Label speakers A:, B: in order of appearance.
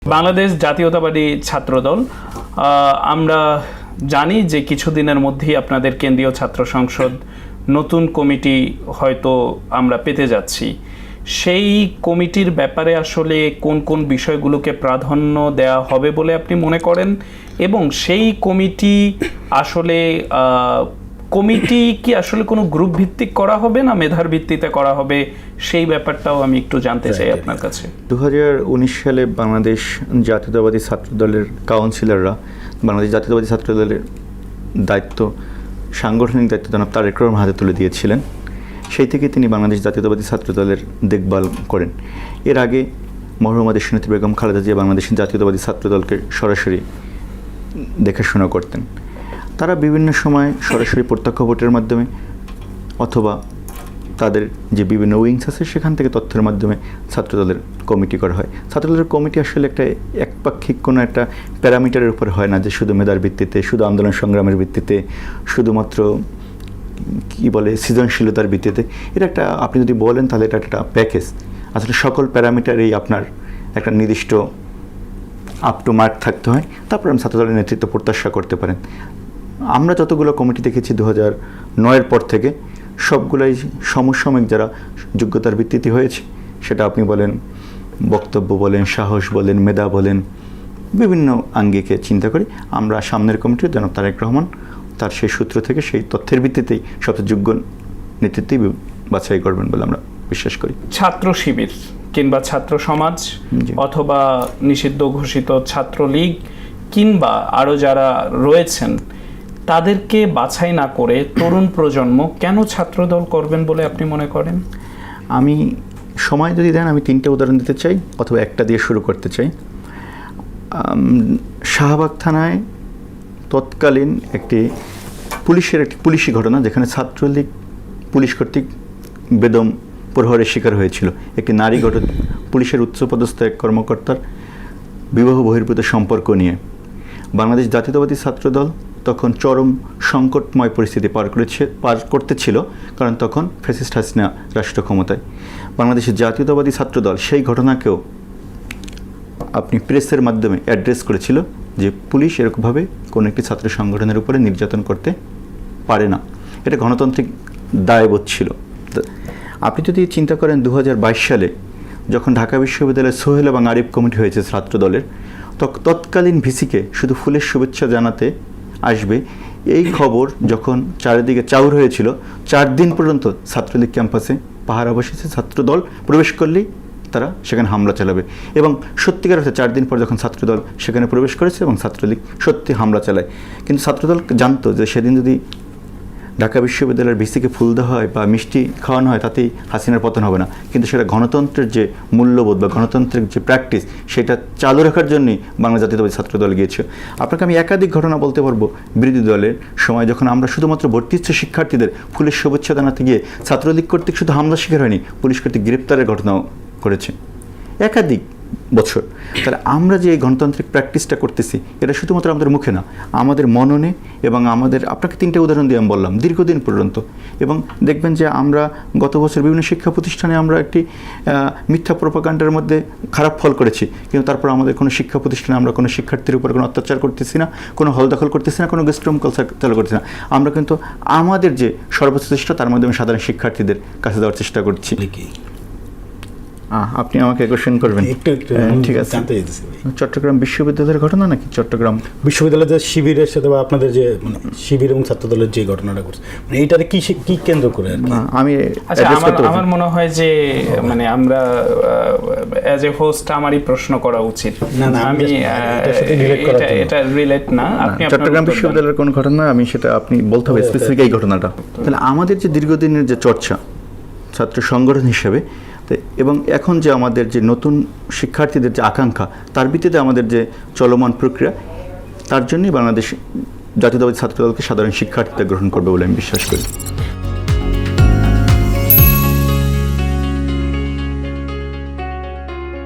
A: বাংলাদেশ জাতীয়তাবাদী ছাত্রদল, আমরা জানি যে কিছুদিনের মধ্যেই আপনাদের কেন্দ্রীয় ছাত্র সংসদ নতুন কমিটি হয়তো আমরা পেতে যাচ্ছি। সেই কমিটির ব্যাপারে আসলে কোন কোন বিষয়গুলোকে প্রাধান্য দেওয়া হবে বলে আপনি মনে করেন, এবং সেই কমিটি আসলে কি আসলে কোনো গ্রুপ ভিত্তিক করা হবে না মেধার ভিত্তিতে করা হবে, সেই ব্যাপারটাও আমি একটু জানতে চাই আপনার কাছে।
B: 2019 সালে বাংলাদেশ জাতীয়তাবাদী ছাত্রদলের কাউন্সিলররা বাংলাদেশ জাতীয়তাবাদী ছাত্রদলের দায়িত্ব, সাংগঠনিক দায়িত্ব জনাব তারেক রহমান হাতে তুলে দিয়েছিলেন। সেই থেকে তিনি বাংলাদেশ জাতীয়তাবাদী ছাত্রদলের দেখভাল করেন। এর আগে মরহুমা দেশনেত্রী বেগম খালেদা জিয়া বাংলাদেশ জাতীয়তাবাদী ছাত্রদলকে সরাসরি দেখাশোনা করতেন। তারা বিভিন্ন সময় সরাসরি প্রত্যক্ষ ভোটের মাধ্যমে অথবা তাদের যে বিভিন্ন উইংস আছে সেখান থেকে তথ্যের মাধ্যমে ছাত্রদলের কমিটি করা হয়। ছাত্রদলের কমিটি আসলে একটা একপাক্ষিক কোনো একটা প্যারামিটারের উপর হয় না, যে শুধু মেধার ভিত্তিতে, শুধু আন্দোলন সংগ্রামের ভিত্তিতে, শুধুমাত্র কী বলে সৃজনশীলতার ভিত্তিতে। এটা একটা, আপনি যদি বলেন তাহলে এটা একটা প্যাকেজ। আসলে সকল প্যারামিটারেই আপনার একটা নির্দিষ্ট আপ টু মার্ক থাকতে হয়, তারপর আপনি ছাত্রদলের নেতৃত্ব প্রত্যাশা করতে পারেন। আমরা যতগুলো কমিটি দেখেছি 2009-এর পর থেকে, সবগুলাই সমসাময়িক যারা যোগ্যতার ভিত্তিতে হয়েছে, সেটা আপনি বলেন বক্তব্য বলেন, সাহস বলেন, মেধা বলেন, বিভিন্ন আঙ্গিকে চিন্তা করি আমরা সামনের কমিটি জনাব তারেক রহমান তার সেই সূত্র থেকে সেই তথ্যের ভিত্তিতেই সবচেয়ে যোগ্য নেতৃত্বই বাছাই করবেন বলে আমরা বিশ্বাস করি।
A: ছাত্র শিবির কিংবা ছাত্র সমাজ অথবা নিষিদ্ধ ঘোষিত ছাত্রলীগ কিংবা আরও যারা রয়েছেন, তাদেরকে বাছাই না করে তরুণ প্রজন্ম কেন ছাত্রদল করবেন বলে আপনি মনে করেন?
B: আমি সময় যদি দেন আমি 3টে উদাহরণ দিতে চাই, অথবা একটা দিয়ে শুরু করতে চাই। শাহবাগ থানায় তৎকালীন একটি পুলিশি ঘটনা, যেখানে ছাত্রলীগ পুলিশ কর্তৃক বেদম প্রহরের শিকার হয়েছিল। একটি নারী পুলিশের উচ্চপদস্থ এক কর্মকর্তার বিবাহ বহির্ভূত সম্পর্ক নিয়ে বাংলাদেশ জাতীয়তাবাদী ছাত্রদল তখন চরম সংকটময় পরিস্থিতি পার করতেছিল, কারণ তখন ফ্যাসিস্ট হাসিনা রাষ্ট্র ক্ষমতায়। বাংলাদেশের জাতীয়তাবাদী ছাত্রদল সেই ঘটনাকেও আপনি প্রেসের মাধ্যমে অ্যাড্রেস করেছিল যে পুলিশ এরকমভাবে কোনো একটি ছাত্র সংগঠনের উপরে নির্যাতন করতে পারে না, এটা গণতান্ত্রিক দায়বোধ ছিল। আপনি যদি চিন্তা করেন 2022 সালে যখন ঢাকা বিশ্ববিদ্যালয়ের সোহেল এবং আরিফ কমিটি হয়েছে ছাত্রদলের, তৎকালীন ভিসিকে শুধু ফুলের শুভেচ্ছা জানাতে আসবে এই খবর যখন চারিদিকে চাউর হয়েছিল, 4 দিন পর্যন্ত ছাত্রলীগ ক্যাম্পাসে পাহারা বসেছে। ছাত্রদল প্রবেশ করলেই তারা সেখানে হামলা চালাবে, এবং সত্যিকার অর্থে 4 দিন পর যখন ছাত্রদল সেখানে প্রবেশ করেছে এবং ছাত্রলীগ সত্যি হামলা চালায়। কিন্তু ছাত্রদল জানতো যে সেদিন যদি ঢাকা বিশ্ববিদ্যালয়ের ভিসিকে ফুল দেওয়া হয় বা মিষ্টি খাওয়ানো হয়, তাতেই হাসিনার পতন হবে না। কিন্তু সেটা গণতন্ত্রের যে মূল্যবোধ বা গণতন্ত্রের যে প্র্যাকটিস, সেটা চালু রাখার জন্যই বাংলা জাতীয়তাবাদী ছাত্রদল গিয়েছে। আপনাকে আমি একাধিক ঘটনা বলতে পারবো বিরোধী দলের সময়, যখন আমরা শুধুমাত্র ভর্তি ইচ্ছুক শিক্ষার্থীদের ফুলের শুভেচ্ছা জানাতে গিয়ে ছাত্রলীগ কর্তৃক শুধু হামলা শিকার হয়নি, পুলিশ কর্তৃক গ্রেপ্তারের ঘটনাও করেছে একাধিক বছর। তাহলে আমরা যে গণতান্ত্রিক প্র্যাকটিসটা করতেছি, এটা শুধুমাত্র আমাদের মুখে না, আমাদের মননে এবং আমাদের, আপনাকে 3টে উদাহরণ দিয়ে আমি বললাম, দীর্ঘদিন পর্যন্ত। এবং দেখবেন যে আমরা গত বছর বিভিন্ন শিক্ষা প্রতিষ্ঠানে আমরা একটি মিথ্যা প্রোপাগান্ডার মধ্যে খারাপ ফল করেছি, কিন্তু তারপর আমাদের কোনো শিক্ষা প্রতিষ্ঠানে আমরা কোনো শিক্ষার্থীর উপর কোনো অত্যাচার করতেছি না, কোনো হল দখল করতেছি না, কোনো গেস্ট রুম কালচার চালু করতেছি না। আমরা কিন্তু আমাদের যে সর্বোচ্চ চেষ্টা, তার মাধ্যমে সাধারণ শিক্ষার্থীদের কাছে দেওয়ার চেষ্টা করছি। আপনি আমাকে কোশ্চেন করবেন, ঠিক আছে? চট্টগ্রাম বিশ্ববিদ্যালয়ের ঘটনা নাকি চট্টগ্রাম
C: বিশ্ববিদ্যালয়ের শিবিরের সাথে বা আপনাদের যে শিবির এবং ছাত্রদলের যে ঘটনাটা করছে, মানে এইটারে কি কেন্দ্র করে?
B: আমি
A: আমার মনে হয় যে মানে আমরা অ্যাজ এ হোস্ট আমারই প্রশ্ন করা উচিত। আমি এটা রিলেট না, আপনি
B: চট্টগ্রাম বিশ্ববিদ্যালয়ের কোন ঘটনা আমি সেটা আপনি বলতে হবে স্পেসিফিক এই ঘটনাটা। তাহলে আমাদের যে দীর্ঘদিনের যে চর্চা ছাত্র সংগঠন হিসেবে, এবং এখন যে আমাদের যে নতুন শিক্ষার্থীদের যে আকাঙ্ক্ষা, তার ভিত্তিতে আমাদের যে চলমান প্রক্রিয়া, তার জন্যই বাংলাদেশ জাতীয়তাবাদী ছাত্রদলকে সাধারণ শিক্ষার্থীরা গ্রহণ করবে বলে আমি বিশ্বাস করি।